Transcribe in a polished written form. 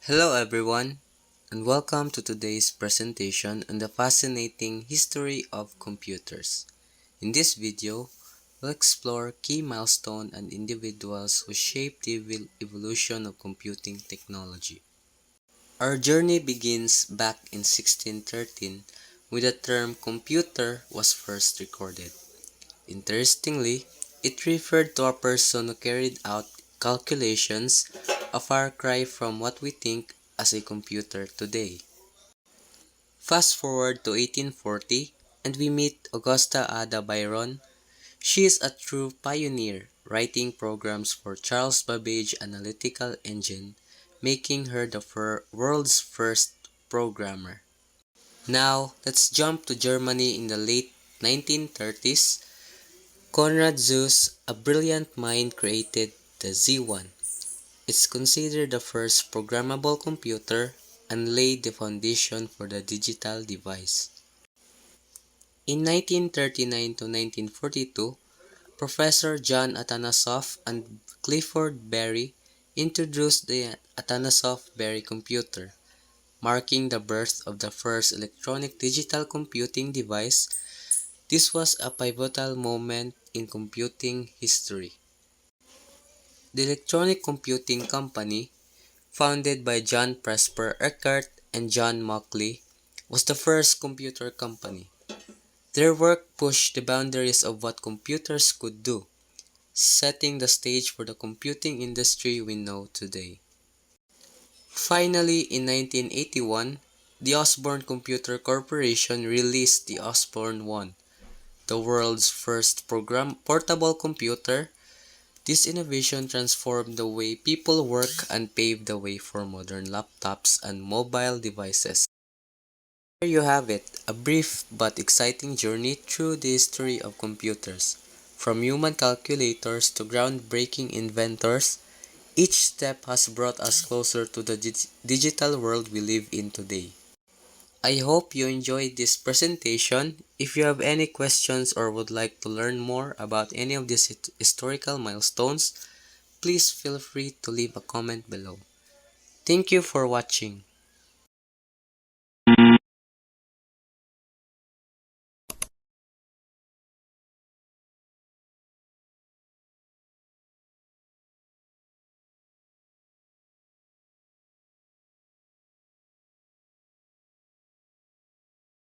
Hello everyone, and welcome to today's presentation on the fascinating history of computers. In this video, we'll explore key milestones and individuals who shaped the evolution of computing technology. Our journey begins back in 1613 when the term computer was first recorded. Interestingly, it referred to a person who carried out calculations, a far cry from what we think as a computer today. Fast forward to 1840 and we meet Augusta Ada Byron. She is a true pioneer, writing programs for Charles Babbage Analytical Engine, making her the world's first programmer. Now, let's jump to Germany in the late 1930s. Konrad Zuse, a brilliant mind, created the Z1. It's considered the first programmable computer and laid the foundation for the digital device. In 1939 to 1942, Professor John Atanasoff and Clifford Berry introduced the Atanasoff-Berry computer, marking the birth of the first electronic digital computing device. This was a pivotal moment in computing history. The Electronic Computing Company, founded by John Presper Eckert and John Mauchly, was the first computer company. Their work pushed the boundaries of what computers could do, setting the stage for the computing industry we know today. Finally, in 1981, the Osborne Computer Corporation released the Osborne 1, the world's first portable computer. This innovation transformed the way people work and paved the way for modern laptops and mobile devices. There you have it, a brief but exciting journey through the history of computers. From human calculators to groundbreaking inventors, each step has brought us closer to the digital world we live in today. I hope you enjoyed this presentation. If you have any questions or would like to learn more about any of these historical milestones, please feel free to leave a comment below. Thank you for watching.